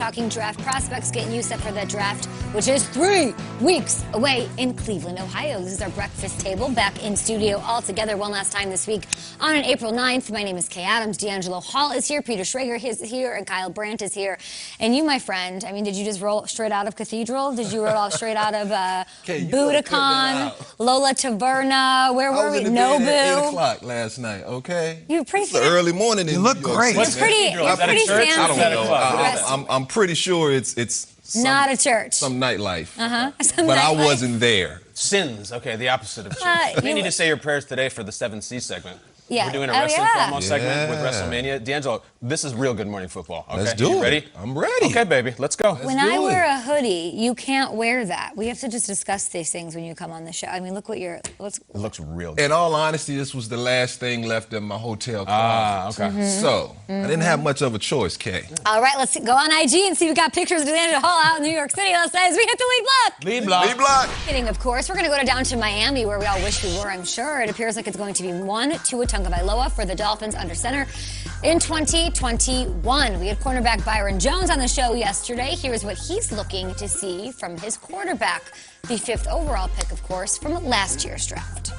Talking draft prospects, getting you set for that draft, which is 3 weeks away in Cleveland, Ohio. This is our breakfast table back in studio all together one last time this week on April 9th. My name is Kay Adams. D'Angelo Hall is here. Peter Schrager is here. And Kyle Brandt is here. And you, my friend, I mean, did you just roll straight out of Cathedral? Did you roll all straight out of Budokan, Lola Taverna? Where were we? Nobu. At 8 o'clock last night, okay? You were pretty It's the early morning in You look New York great. City. It's pretty fancy. I don't know. I'm pretty sure it's Not a church. some nightlife. Some but I nightlife. wasn't there. Sins. Okay, the opposite of church. You need to say your prayers today for the 7C segment. Yeah. We're doing a Oh, wrestling yeah. promo segment with WrestleMania. D'Angelo, this is real Good Morning Football. Okay? Let's do You it. ready? I'm ready. Okay, baby, let's go. When I wear a hoodie, you can't wear that. We have to just discuss these things when you come on the show. I mean, look what you're. It looks real good. In all honesty, this was the last thing left in my hotel closet. Okay. So, I didn't have much of a choice, Kay. All right, let's go on IG and see we got pictures of D'Angelo Hall out in New York City. Let's say we hit the lead block. Lead block. Lead block. Kidding, of course. We're going to go down to Miami, where we all wish we were, I'm sure. It appears like it's going to be 1 Tua Tagovailoa for the Dolphins under center in 2021. We had cornerback Byron Jones on the show yesterday. Here's what he's looking to see from his quarterback, the 5th overall pick, of course, from last year's draft.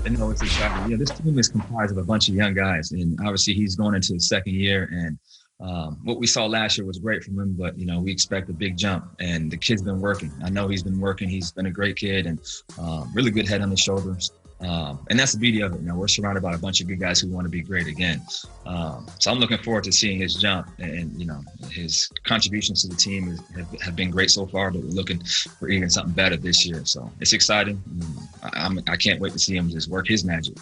I know it's exciting. Yeah, this team is comprised of a bunch of young guys, and obviously he's going into his second year. And what we saw last year was great from him, but we expect a big jump. And the kid's been working. I know he's been working. He's been a great kid and really good head on his shoulders. And that's the beauty of it. We're surrounded by a bunch of good guys who want to be great again. So I'm looking forward to seeing his jump, and his contributions to the team have been great so far, but we're looking for even something better this year. So it's exciting. I can't wait to see him just work his magic.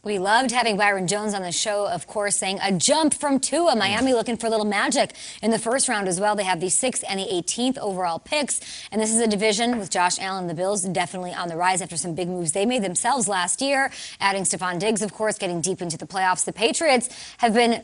We loved having Byron Jones on the show, of course, saying a jump from Tua. Miami looking for a little magic in the first round as well. They have the 6th and the 18th overall picks. And this is a division with Josh Allen and the Bills definitely on the rise after some big moves they made themselves last year. Adding Stephon Diggs, of course, getting deep into the playoffs. The Patriots have been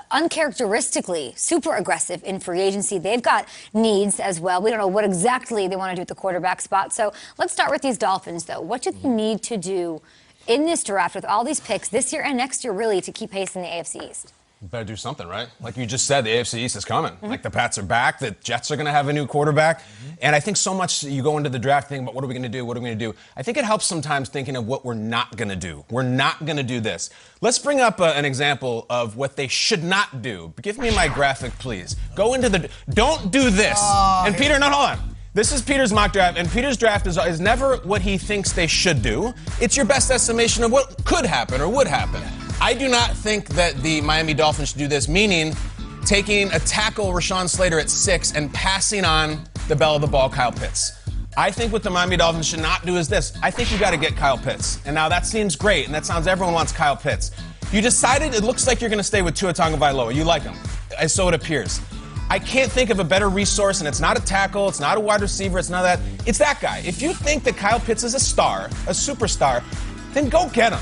uncharacteristically super aggressive in free agency. They've got needs as well. We don't know what exactly they want to do at the quarterback spot. So let's start with these Dolphins, though. What do they need to do in this draft with all these picks this year and next year, really, to keep pace in the AFC East? Better do something, right? Like you just said, the AFC East is coming. Like the Pats are back, the Jets are going to have a new quarterback. And I think so much you go into the draft thinking about what are we going to do, what are we going to do. I think it helps sometimes thinking of what we're not going to do. We're not going to do this. Let's bring up an example of what they should not do. Give me my graphic, please. Go into the, don't do this. And Peter, no, hold on. This is Peter's mock draft, and Peter's draft is never what he thinks they should do. It's your best estimation of what could happen or would happen. I do not think that the Miami Dolphins should do this, meaning taking a tackle, Rashawn Slater, at 6 and passing on the bell of the ball, Kyle Pitts. I think what the Miami Dolphins should not do is this. I think you got to get Kyle Pitts. And now that seems great, and that sounds everyone wants Kyle Pitts. You decided it looks like you're going to stay with Tua Tagovailoa. You like him, and so it appears. I can't think of a better resource, and it's not a tackle, it's not a wide receiver, it's not that. It's that guy. If you think that Kyle Pitts is a star, a superstar, then go get him.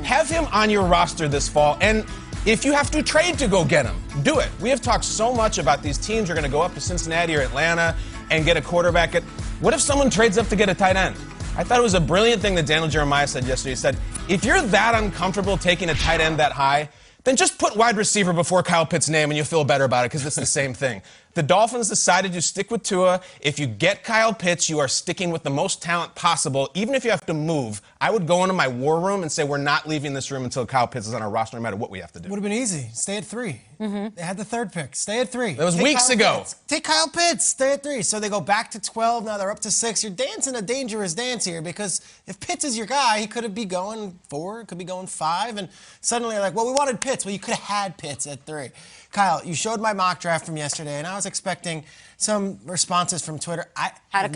Have him on your roster this fall, and if you have to trade to go get him, do it. We have talked so much about these teams are going to go up to Cincinnati or Atlanta and get a quarterback. What if someone trades up to get a tight end? I thought it was a brilliant thing that Daniel Jeremiah said yesterday. He said, if you're that uncomfortable taking a tight end that high, then just put wide receiver before Kyle Pitts' name and you'll feel better about it because it's the same thing. The Dolphins decided to stick with Tua. If you get Kyle Pitts, you are sticking with the most talent possible. Even if you have to move, I would go into my war room and say we're not leaving this room until Kyle Pitts is on our roster no matter what we have to do. Would have been easy. Stay at 3. They had the 3rd pick. Stay at 3. That was weeks ago. Take Kyle Pitts. Stay at 3. So they go back to 12. Now they're up to 6. You're dancing a dangerous dance here because if Pitts is your guy, he could be going 4, could be going 5. And suddenly you're like, well, we wanted Pitts. Well, you could have had Pitts at 3. Kyle, you showed my mock draft from yesterday, and I was expecting some responses from Twitter. I have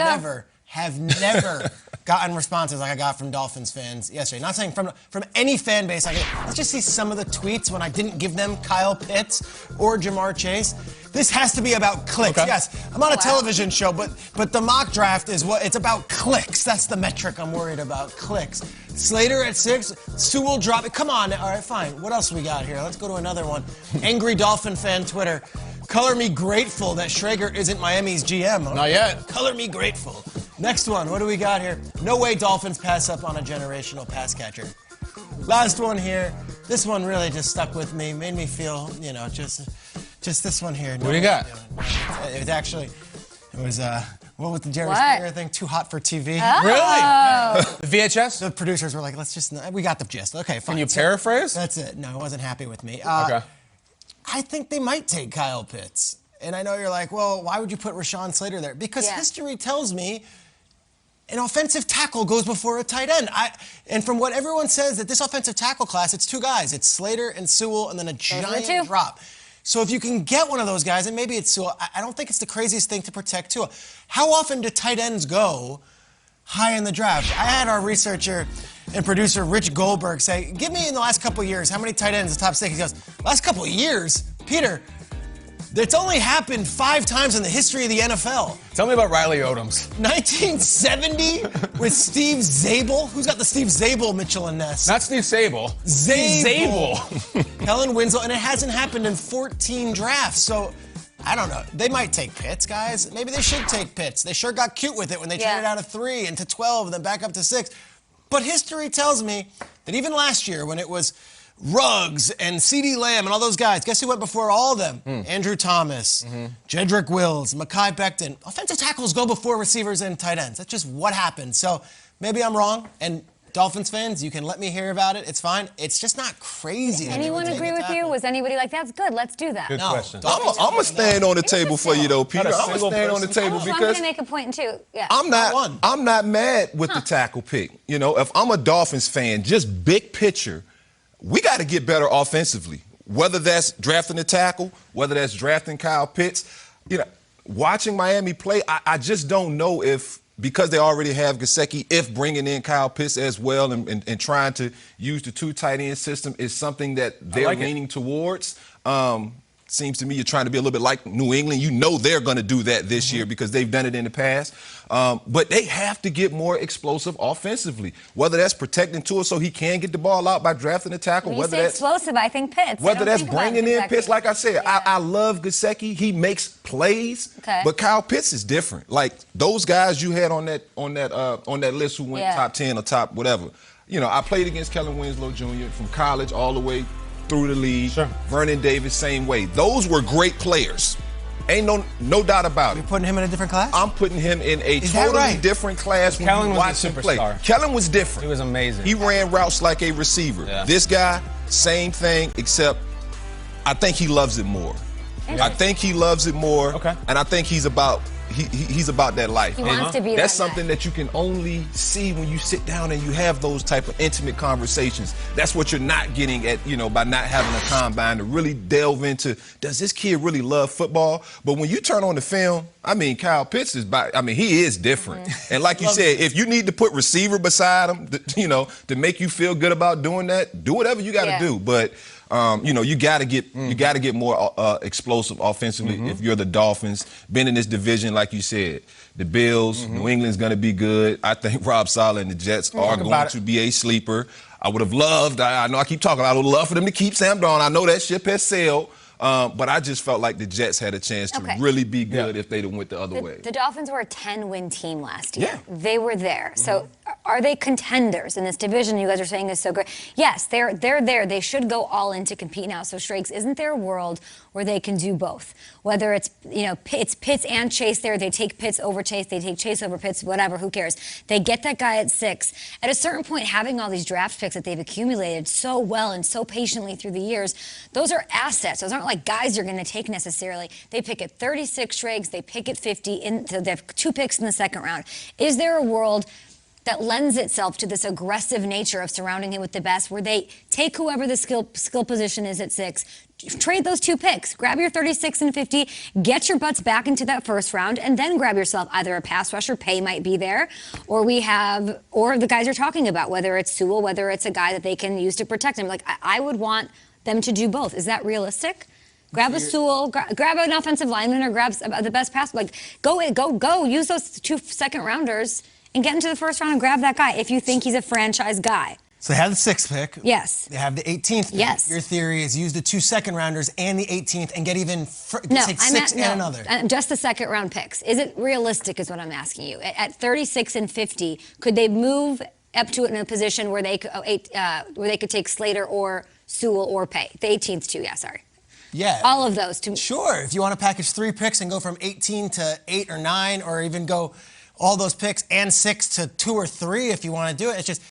never gotten responses like I got from Dolphins fans yesterday. Not saying from any fan base. Let's just see some of the tweets when I didn't give them Kyle Pitts or Jamar Chase. This has to be about clicks. Okay. Yes, I'm on a television show, but the mock draft is it's about clicks. That's the metric I'm worried about, clicks. Slater at 6, Sewell drop it. Come on. All right, fine. What else we got here? Let's go to another one. Angry Dolphin fan Twitter. Color me grateful that Schrager isn't Miami's GM. Not yet. Color me grateful. Next one. What do we got here? No way Dolphins pass up on a generational pass catcher. Last one here. This one really just stuck with me. Made me feel, just Just this one here. What do you got? It was what was the Jerry What? Springer thing? Too hot for TV. Really? The VHS? The producers were like, we got the gist. Okay, fine. Can you So paraphrase? that's it. No, it wasn't happy with me. Okay. I think they might take Kyle Pitts. And I know you're like, well, why would you put Rashawn Slater there? Because history tells me an offensive tackle goes before a tight end. And from what everyone says, that this offensive tackle class, it's two guys. It's Slater and Sewell, and then a giant drop. So if you can get one of those guys, and maybe it's Sewell, I don't think it's the craziest thing to protect Tua. How often do tight ends go high in the draft? I had our researcher and producer Rich Goldberg say, give me in the last couple of years, how many tight ends the top 6? He goes, last couple of years? Peter, it's only happened 5 times in the history of the NFL. Tell me about Riley Odoms. 1970 with Steve Zabel. Who's got the Steve Zabel Mitchell and Ness? Not Steve Sable. Zabel. Helen Winslow, and it hasn't happened in 14 drafts. So, I don't know. They might take Pitts, guys. Maybe they should take Pitts. They sure got cute with it when they traded out of 3 into 12 and then back up to 6. But history tells me that even last year when it was Ruggs and CeeDee Lamb and all those guys, guess who went before all of them? Andrew Thomas, Jedrick Wills, Mekhi Becton. Offensive tackles go before receivers and tight ends. That's just what happened. So maybe I'm wrong. And Dolphins fans, you can let me hear about it. It's fine. It's just not crazy. Anyone agree with you? Was anybody like, that's good, let's do that? Good question. I'm going to stand on the table for you, though, Peter. I'm going to stand on the table I'm going because to make a point, too. Yeah. I'm not mad with the tackle pick. You know, if I'm a Dolphins fan, just big picture, we got to get better offensively. Whether that's drafting a tackle, whether that's drafting Kyle Pitts. You know, watching Miami play, I just don't know if, because they already have Gesicki, if bringing in Kyle Pitts as well and trying to use the 2 tight end system is something that they're leaning towards. Seems to me you're trying to be a little bit like New England. You know they're going to do that this year because they've done it in the past. But they have to get more explosive offensively, whether that's protecting Tua so he can get the ball out by drafting a tackle. When you say explosive, I think Pitts. Whether that's bringing in Pitts, like I said, I love Gesicki. He makes plays, but Kyle Pitts is different. Like those guys you had on that list who went top 10 or top whatever. You know, I played against Kellen Winslow Jr. from college all the way through the league. Sure. Vernon Davis, same way. Those were great players. Ain't no doubt about it. You're putting him in a different class? I'm putting him in a totally different class when Kellen you watch him play. Kellen was different. He was amazing. He ran routes like a receiver. Yeah. This guy, same thing, except I think he loves it more. I think he loves it more. Okay. And I think he's about that life. He wants to be That's something that you can only see when you sit down and you have those type of intimate conversations. That's what you're not getting at, by not having a combine to really delve into, does this kid really love football? But when you turn on the film, Kyle Pitts he is different. And like you said, if you need to put receiver beside him, to make you feel good about doing that, do whatever you got to do. But you got to get more explosive offensively if you're the Dolphins. Been in this division, like you said, the Bills, New England's going to be good. I think Rob Saleh and the Jets are going to be a sleeper. I would have loved, I know I keep talking, I would love for them to keep Sam Darnold. I know that ship has sailed. But I just felt like the Jets had a chance to really be good if they'd have went the other way. The Dolphins were a 10-win team last year. Yeah. They were there. So are they contenders in this division you guys are saying is so great? Yes, they're there. They should go all in to compete now. So, Schrager, isn't there a world where they can do both? Whether it's, it's Pitts and Chase there. They take Pitts over Chase. They take Chase over Pitts, whatever, who cares? They get that guy at 6. At a certain point, having all these draft picks that they've accumulated so well and so patiently through the years, those are assets. Those aren't like guys you're going to take necessarily. They pick at 36 Schrags, they pick at 50, so they have 2 picks in the second round. Is there a world that lends itself to this aggressive nature of surrounding him with the best, where they take whoever the skill position is at 6, trade those 2 picks, grab your 36 and 50, get your butts back into that first round, and then grab yourself either a pass rusher, Pay might be there, or the guys you're talking about, whether it's Sewell, whether it's a guy that they can use to protect him. Like, I would want them to do both. Is that realistic? Grab a Sewell, grab an offensive lineman, or grab the best pass. Like, go, use those 2 second rounders and get into the first round and grab that guy if you think he's a franchise guy. So they have the 6th pick. Yes. They have the 18th pick. Yes. Your theory is use the 2 second rounders and the 18th and get even take 6 and another. Just the second round picks. Is it realistic is what I'm asking you. At 36 and 50, could they move up to it in a position where they could take Slater or Sewell or Pay? The 18th too, yeah, sorry. Yeah. All of those. Sure. If you want to package 3 picks and go from 18 to 8 or 9, or even go all those picks and 6 to 2 or 3 if you want to do it, it's just